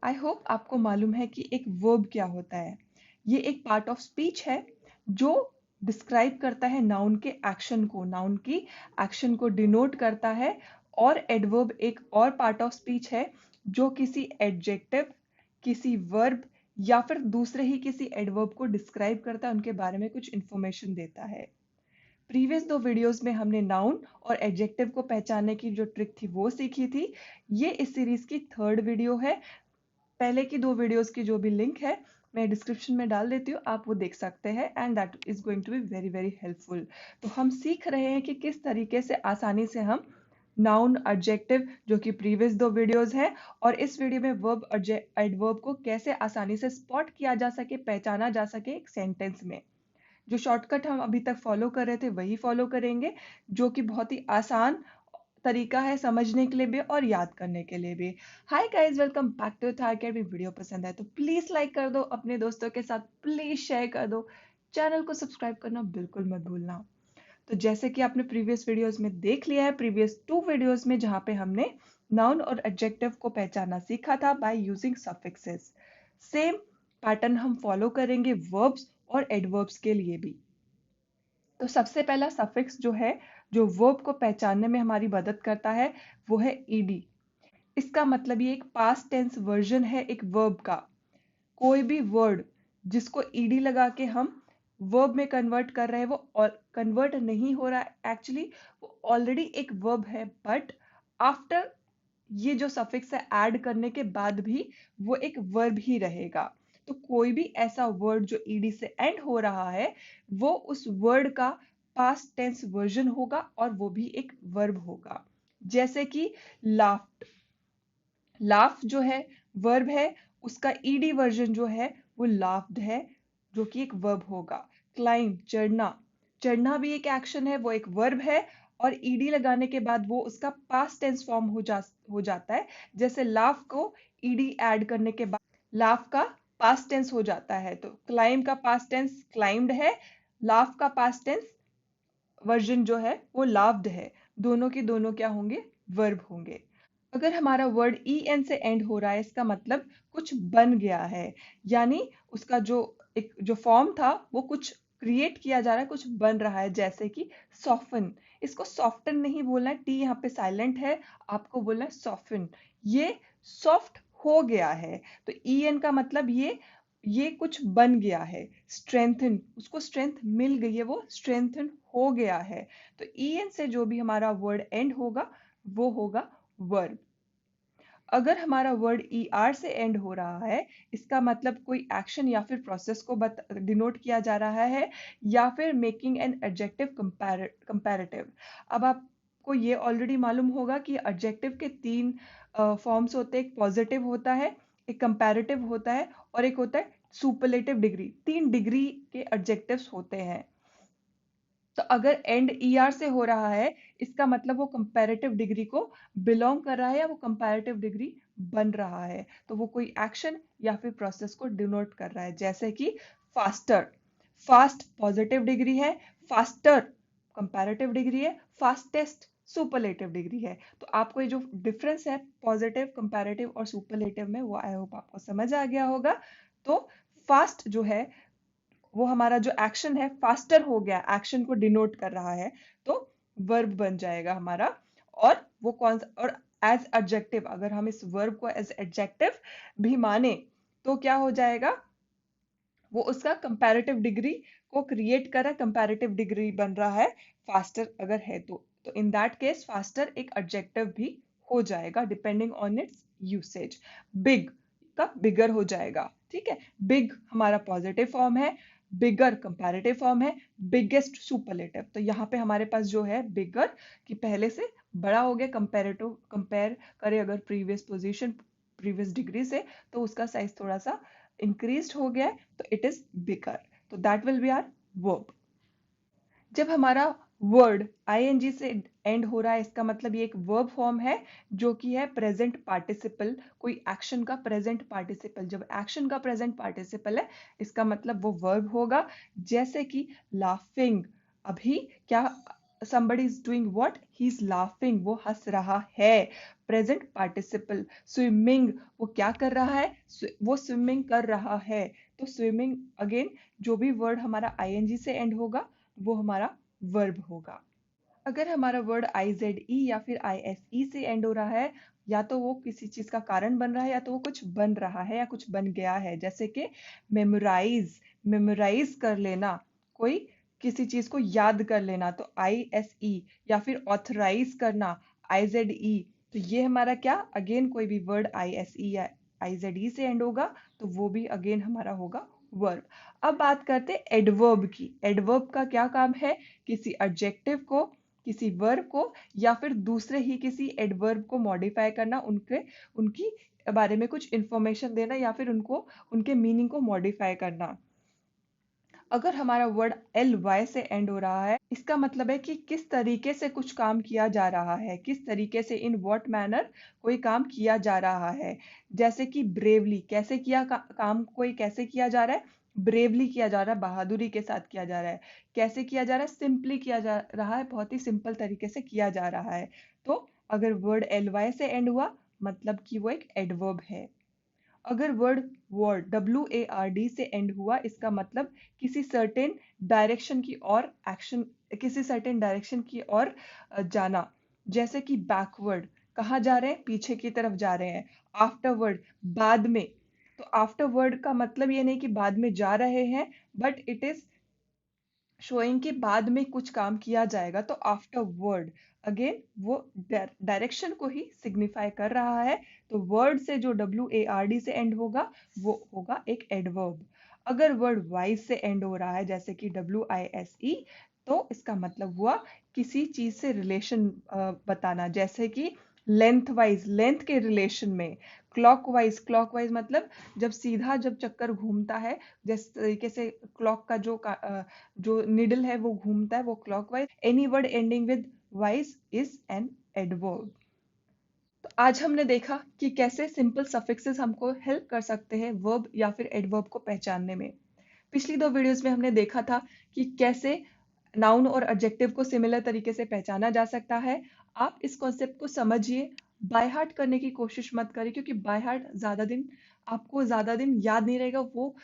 I hope आपको मालूम है कि एक वर्ब क्या होता है। ये एक पार्ट ऑफ स्पीच है जो डिस्क्राइब करता है नाउन के एक्शन को, नाउन की एक्शन को डिनोट करता है। और एडवर्ब एक और पार्ट ऑफ स्पीच है जो किसी एडजेक्टिव, किसी वर्ब या फिर दूसरे ही किसी एडवर्ब को डिस्क्राइब करता है, उनके बारे में कुछ इंफॉर्मेशन देता है। प्रीवियस 2 वीडियोस में हमने नाउन और एडजेक्टिव को पहचानने की जो ट्रिक थी वो सीखी थी। ये इस सीरीज की 3rd वीडियो है। पहले की 2 वीडियोस की जो भी लिंक है मैं डिस्क्रिप्शन में डाल देती हूँ, आप वो देख सकते हैं and that is going to be very very helpful. तो हम सीख रहे हैं कि किस तरीके से आसानी से हम नाउन, एडजेक्टिव जो कि प्रीवियस 2 वीडियोस है, और इस वीडियो में वर्ब, एडवर्ब को कैसे आसानी से स्पॉट किया जा सके, पहचाना जा सके एक सेंटेंस में। जो शॉर्टकट हम अभी तक फॉलो कर रहे थे वही फॉलो करेंगे, जो कि बहुत ही आसान तरीका है समझने के लिए भी और याद करने के लिए भी। Hi guys, welcome back to थार केयर। भी वीडियो पसंद है तो प्लीज लाइक कर दो, अपने दोस्तों के साथ प्लीज शेयर कर दो, चैनल को सब्सक्राइब करना बिल्कुल मत भूलना। तो जैसे कि आपने प्रीवियस वीडियोस में देख लिया है, प्रीवियस 2 वीडियोस में जहां पे हमने नाउन और एडजेक्टिव को पहचानना सीखा था by using suffixes, same pattern हम फॉलो करेंगे वर्ब्स और एडवर्ब्स के लिए भी। तो सबसे पहला सफिक्स जो है, जो वर्ब को पहचानने में हमारी मदद करता है, वो है ईडी। इसका मतलब ये एक पास्ट टेंस वर्जन है एक वर्ब का। कोई भी वर्ड जिसको ईडी लगा के हम वर्ब में कन्वर्ट कर रहे हैं, वो कन्वर्ट नहीं हो रहा है, एक्चुअली वो ऑलरेडी एक वर्ब है, बट आफ्टर ये जो सफिक्स है ऐड करने के बाद भी वो एक वर्ब ही रहेगा। तो कोई भी ऐसा वर्ड जो ईडी से एंड हो रहा है, वो उस वर्ड का पास्ट टेंस वर्जन होगा और वो भी एक वर्ब होगा। जैसे कि लाफ्ट, लाफ जो है वर्ब है, उसका ईडी वर्जन जो है वो लाफ्ड है, जो कि एक वर्ब होगा। क्लाइंब, चढ़ना, चढ़ना भी एक एक्शन है, वो एक वर्ब है, और ईडी लगाने के बाद वो उसका पास्ट टेंस फॉर्म हो जाता है। जैसे लाफ को ईडी ऐड करने के बाद लाफ का पास्ट टेंस हो जाता है, तो क्लाइंब का पास्ट टेंस क्लाइंब्ड है, लाफ का पास्ट टेंस वर्जन जो है वो लाफ्ड है। दोनों के दोनों क्या होंगे? वर्ब होंगे। अगर हमारा वर्ड ई एन से एंड हो रहा है, इसका मतलब कुछ बन गया है, यानी उसका जो एक जो फॉर्म था वो कुछ क्रिएट किया जा रहा है, कुछ बन रहा है। जैसे कि सॉफ्टन, इसको सॉफ्टन नहीं बोलना है, टी यहाँ पे साइलेंट है, आपको बोलना है सॉफ्टन। ये सॉफ्ट हो गया है, तो ई एन का मतलब ये कुछ बन गया है। स्ट्रेंथन, उसको स्ट्रेंथ मिल गई है, वो स्ट्रेंथन हो गया है। तो ई एन से जो भी हमारा वर्ड एंड होगा वो होगा वर्ब। अगर हमारा वर्ड ई आर से एंड हो रहा है, इसका मतलब कोई एक्शन या फिर प्रोसेस को डिनोट किया जा रहा है, या फिर मेकिंग एन एडजेक्टिव कंपैरेटिव। अब आपको ये ऑलरेडी मालूम होगा कि एडजेक्टिव के 3 फॉर्म्स होते हैं। एक पॉजिटिव होता है, एक कंपैरेटिव होता है, और एक होता है सुपरलेटिव डिग्री। 3 डिग्री के एडजेक्टिव्स होते हैं। तो अगर एंड ई आर से हो रहा है, इसका मतलब वो कंपैरेटिव डिग्री को बिलोंग कर रहा है, या वो कंपैरेटिव डिग्री बन रहा है, तो वो कोई एक्शन या फिर प्रोसेस को डिनोट कर रहा है। जैसे कि फास्टर, फास्ट पॉजिटिव डिग्री है, फास्टर कंपैरेटिव डिग्री है, फास्टेस्ट सुपरलेटिव डिग्री है। तो आपको ये जो डिफरेंस है पॉजिटिव, कंपैरेटिव और सुपरलेटिव में, वो आई होप आपको समझ आ गया होगा। तो फास्ट जो है, वो हमारा जो एक्शन है फास्टर हो गया, एक्शन को डिनोट कर रहा है, तो वर्ब बन जाएगा हमारा। और वो कौन सा, और एज एडजेक्टिव, अगर हम इस वर्ब को एज एडजेक्टिव भी माने तो क्या हो जाएगा? वो उसका कंपैरेटिव डिग्री को क्रिएट कर रहा है, कंपैरेटिव डिग्री बन रहा है फास्टर अगर है तो इन दैट केस फास्टर एक एडजेक्टिव भी हो जाएगा, depending on it's usage. Big का बिगर हो जाएगा, ठीक है। बिग हमारा पॉजिटिव फॉर्म है, बिगर कंपैरेटिव फॉर्म है, बिगेस्ट सुपरलेटिव। तो यहाँ पे हमारे पास जो है बिगर कि पहले से बड़ा हो गया, कंपैरेटिव कंपेयर करें अगर प्रीवियस पोजीशन, प्रीवियस डिग्री से, तो उसका साइज थोड़ा सा इंक्रीज्ड हो गया है, तो इट इज बिगर। तो that will be our verb. जब हमारा वर्ड आईएनजी से एंड हो रहा है, इसका मतलब ये एक वर्ब फॉर्म है जो कि है प्रेजेंट पार्टिसिपल, कोई एक्शन का प्रेजेंट पार्टिसिपल। जब एक्शन का प्रेजेंट पार्टिसिपल है, इसका मतलब वो वर्ब होगा। जैसे कि लाफिंग, अभी क्या somebody is doing what, he is laughing, वो हंस रहा है। प्रेजेंट पार्टिसिपल, स्विमिंग, वो क्या कर रहा है, वो स्विमिंग कर रहा है। तो स्विमिंग अगेन जो भी वर्ड हमारा आईएनजी से एंड होगा वो हमारा वर्ब होगा। अगर हमारा वर्ड आई जेड ई या फिर आई एस ई से एंड हो रहा है, या तो वो किसी चीज का कारण बन रहा है या तो वो कुछ बन रहा है या कुछ बन गया है। जैसे कि मेमोराइज, मेमोराइज कर लेना, कोई किसी चीज को याद कर लेना, तो आई एस ई। या फिर ऑथराइज करना, आई जेड ई। तो ये हमारा क्या, अगेन कोई भी वर्ड आई एस ई या आई जेड ई से एंड होगा तो वो भी अगेन हमारा होगा वर्ब। अब बात करते हैं एडवर्ब की। एडवर्ब का क्या काम है, किसी एडजेक्टिव को, किसी वर्ब को या फिर दूसरे ही किसी एडवर्ब को मॉडिफाई करना, उनकी बारे में कुछ इंफॉर्मेशन देना या फिर उनको, उनके मीनिंग को मॉडिफाई करना। अगर हमारा वर्ड एल वाई से एंड हो रहा है, इसका मतलब है कि किस तरीके से कुछ काम किया जा रहा है, किस तरीके से, इन व्हाट मैनर कोई काम किया जा रहा है। जैसे कि ब्रेवली, कैसे किया काम, कोई कैसे किया जा रहा है, ब्रेवली किया जा रहा है, बहादुरी के साथ किया जा रहा है। कैसे किया जा रहा है, सिंपली किया जा रहा है, बहुत ही सिंपल तरीके से किया जा रहा है। तो अगर वर्ड एल वाई से एंड हुआ मतलब कि वो एक एडवर्ब है। अगर वर्ड वर्ड WARD से एंड हुआ, इसका मतलब किसी सर्टेन डायरेक्शन की ओर एक्शन, किसी सर्टेन डायरेक्शन की ओर जाना। जैसे कि बैकवर्ड, कहाँ जा रहे हैं, पीछे की तरफ जा रहे हैं। आफ्टरवर्ड, बाद में। तो आफ्टरवर्ड का मतलब ये नहीं कि बाद में जा रहे हैं, बट इट इज शोइंग कि बाद में कुछ काम किया जाएगा। तो आफ्टर वर्ड अगेन वो डायरेक्शन को ही सिग्निफाई कर रहा है। तो वर्ड से जो WARD से एंड होगा वो होगा एक एडवर्ब। अगर वर्ड वाइज से एंड हो रहा है जैसे कि WISE, तो इसका मतलब हुआ किसी चीज से रिलेशन बताना। जैसे कि लेंथ वाइज, लेंथ के रिलेशन में। क्लॉकवाइज, क्लॉकवाइज मतलब जब सीधा जब चक्कर घूमता है, जिस तरीके से क्लॉक का जो निडल है वो घूमता है, वो clockwise. Any word ending with wise is an adverb. तो आज हमने देखा कि कैसे सिंपल सफिक्सेस हमको हेल्प कर सकते हैं वर्ब या फिर एडवर्ब को पहचानने में। पिछली दो वीडियोस में हमने देखा था कि कैसे नाउन और एडजेक्टिव को सिमिलर तरीके से पहचाना जा सकता है। आप इस कॉन्सेप्ट को समझिए, बाय हार्ट करने की कोशिश मत करिए, क्योंकि बाय हार्ट आपको ज्यादा दिन याद नहीं रहेगा। वो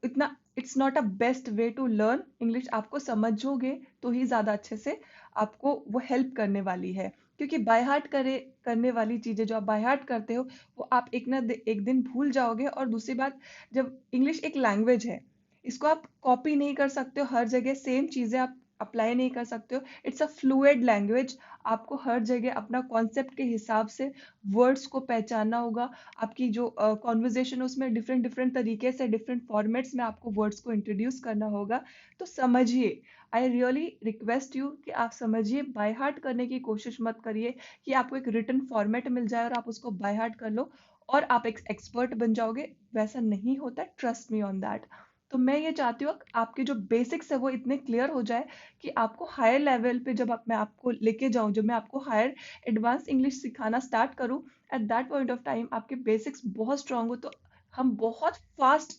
इतना, it's not a best way to learn English. आपको समझोगे तो ही ज्यादा अच्छे से आपको वो हेल्प करने वाली है। क्योंकि बाय हार्ट करने वाली चीजें जो आप बाय हार्ट करते हो वो आप एक दिन भूल जाओगे। और दूसरी बात, जब इंग्लिश एक लैंग्वेज है, इसको आप कॉपी नहीं कर सकते हो, हर जगह सेम चीजें आप अप्लाई नहीं कर सकते हो। It's a fluid language. आपको हर जगह अपना कॉन्सेप्ट के हिसाब से वर्ड्स को पहचानना होगा। आपकी जो कॉन्वर्जेशन है उसमें डिफरेंट डिफरेंट तरीके से, डिफरेंट फॉर्मेट्स में आपको वर्ड्स को इंट्रोड्यूस करना होगा। तो समझिए, आई रियली रिक्वेस्ट यू कि आप समझिए, बाय हार्ट करने की कोशिश मत करिए कि आपको एक रिटन फॉर्मेट मिल जाए और आप उसको बाय हार्ट कर लो और आप एक एक्सपर्ट बन जाओगे। वैसा नहीं होता, ट्रस्ट मी ऑन दैट। तो मैं ये चाहती हूँ आपके जो बेसिक्स है वो इतने क्लियर हो जाए कि आपको हायर लेवल पे जब मैं आपको लेके जाऊं, जब मैं आपको हायर एडवांस इंग्लिश सिखाना स्टार्ट करूं, at that point of time आपके बेसिक्स बहुत स्ट्रांग हो, तो हम बहुत फास्ट,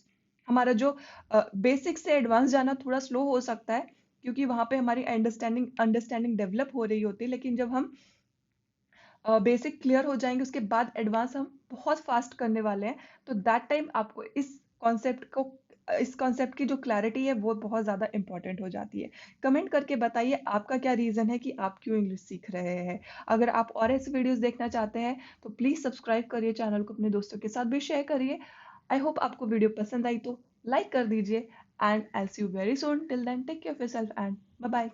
हमारा जो बेसिक्स से एडवांस जाना थोड़ा स्लो हो सकता है, क्योंकि वहां पे हमारी अंडरस्टैंडिंग डेवलप हो रही होती है। लेकिन जब हम बेसिक क्लियर हो जाएंगे उसके बाद एडवांस हम बहुत फास्ट करने वाले हैं। तो दैट टाइम आपको इस कॉन्सेप्ट की जो क्लैरिटी है वो बहुत ज़्यादा इंपॉर्टेंट हो जाती है। कमेंट करके बताइए आपका क्या रीज़न है कि आप क्यों इंग्लिश सीख रहे हैं। अगर आप और ऐसे वीडियोस देखना चाहते हैं तो प्लीज़ सब्सक्राइब करिए चैनल को, अपने दोस्तों के साथ भी शेयर करिए। आई होप आपको वीडियो पसंद आई तो लाइक कर दीजिए। And I see you very soon, till then take care of yourself and bye bye.